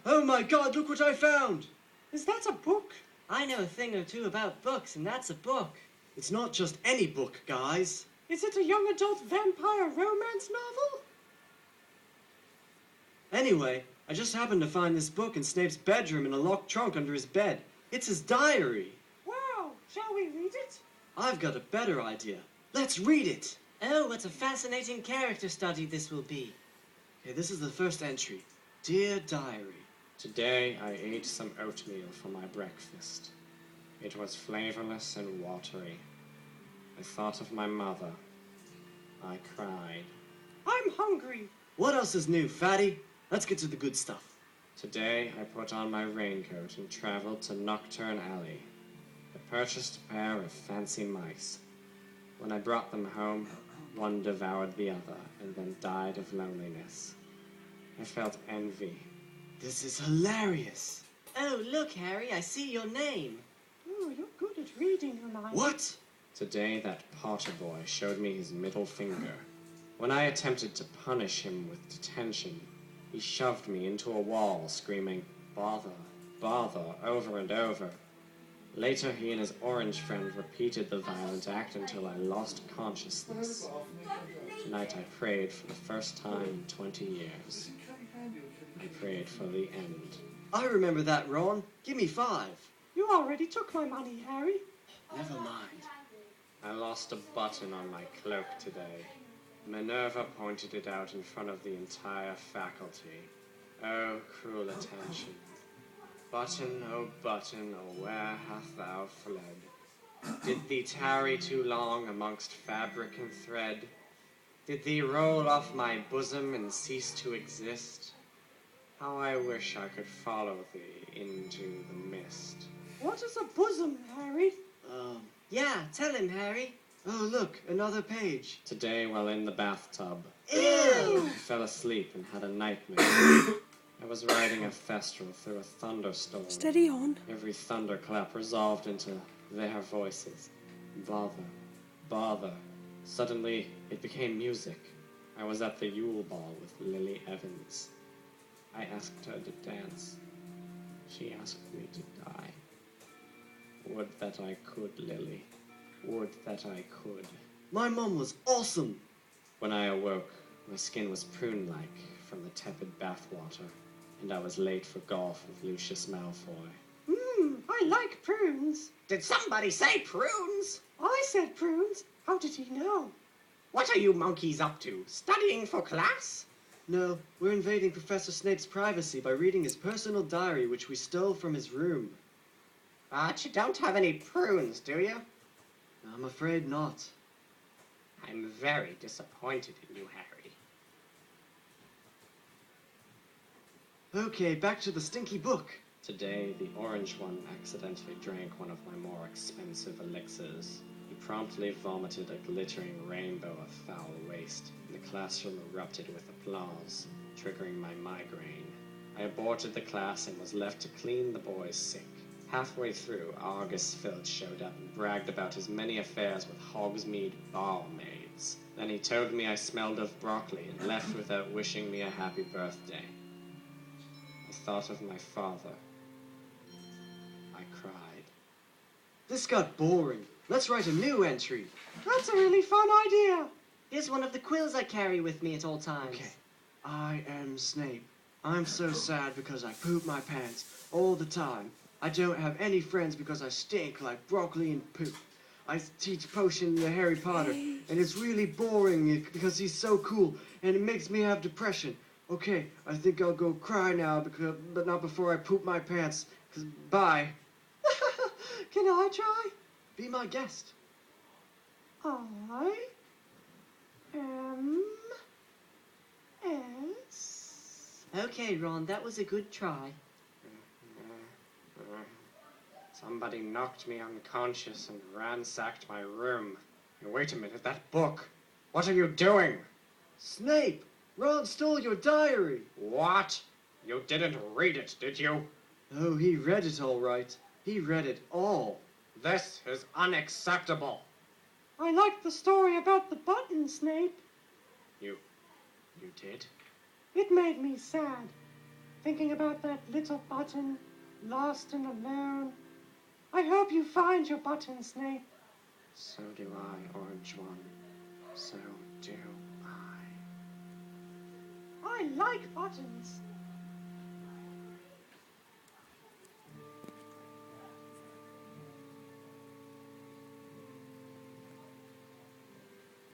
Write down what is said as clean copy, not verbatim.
Oh my God, look what I found! Is that a book? I know a thing or two about books, and that's a book. It's not just any book, guys. Is it a young adult vampire romance novel? Anyway, I just happened to find this book in Snape's bedroom in a locked trunk under his bed. It's his diary. Wow, shall we read it? I've got a better idea. Let's read it! Oh, what a fascinating character study this will be. Okay, this is the first entry. Dear Diary. Today I ate some oatmeal for my breakfast. It was flavorless and watery. I thought of my mother. I cried. I'm hungry. What else is new, fatty? Let's get to the good stuff. Today I put on my raincoat and traveled to Nocturne Alley. I purchased a pair of fancy mice. When I brought them home, one devoured the other and then died of loneliness. I felt envy. This is hilarious. Oh, look, Harry, I see your name. Oh, you're good at reading, Hermione. What? Today that Potter boy showed me his middle finger. When I attempted to punish him with detention, he shoved me into a wall, screaming, "Bother, bother," over and over. Later, he and his orange friend repeated the violent act until I lost consciousness. Tonight I prayed for the first time in 20 years. I prayed for the end. I remember that, Ron. Give me 5. You already took my money, Harry. Never mind. I lost a button on my cloak today. Minerva pointed it out in front of the entire faculty. Oh, cruel attention. Button, oh where hast thou fled? Did thee tarry too long amongst fabric and thread? Did thee roll off my bosom and cease to exist? How I wish I could follow thee into the mist. What is a bosom, Harry? Yeah, tell him, Harry. Oh, look, another page. Today, while in the bathtub, Ew! I fell asleep and had a nightmare. I was riding a Thestral through a thunderstorm. Steady on. Every thunderclap resolved into their voices. Bother, bother. Suddenly, it became music. I was at the Yule Ball with Lily Evans. I asked her to dance. She asked me to die. Would that I could, Lily. Would that I could. My mom was awesome. When I awoke, my skin was prune-like from the tepid bathwater, and I was late for golf with Lucius Malfoy. I like prunes. Did somebody say prunes? I said prunes. How did he know? What are you monkeys up to? Studying for class? No, we're invading Professor Snape's privacy by reading his personal diary, which we stole from his room. But you don't have any prunes, do you? I'm afraid not. I'm very disappointed in you, Harry. Okay, back to the stinky book. Today, the orange one accidentally drank one of my more expensive elixirs. He promptly vomited a glittering rainbow of foul waste, and the classroom erupted with applause, triggering my migraine. I aborted the class and was left to clean the boy's sink. Halfway through, Argus Filch showed up and bragged about his many affairs with Hogsmeade barmaids. Then he told me I smelled of broccoli and left without wishing me a happy birthday. I thought of my father. I cried. This got boring. Let's write a new entry. That's a really fun idea. Here's one of the quills I carry with me at all times. Okay. I am Snape. I'm so sad because I poop my pants all the time. I don't have any friends because I stink like broccoli and poop. I teach potion to Harry Potter, and it's really boring because he's so cool, and it makes me have depression. Okay, I think I'll go cry now, but not before I poop my pants. Bye. Can I try? Be my guest. I am S. Okay, Ron, that was a good try. Somebody knocked me unconscious and ransacked my room. And wait a minute, that book! What are you doing? Snape! Ron stole your diary! What? You didn't read it, did you? Oh, he read it all right. He read it all. This is unacceptable. I liked the story about the button, Snape. You did? It made me sad. thinking about that little button, lost and alone. I hope you find your button, Snape. So do I, Orange One. So do I. I like buttons.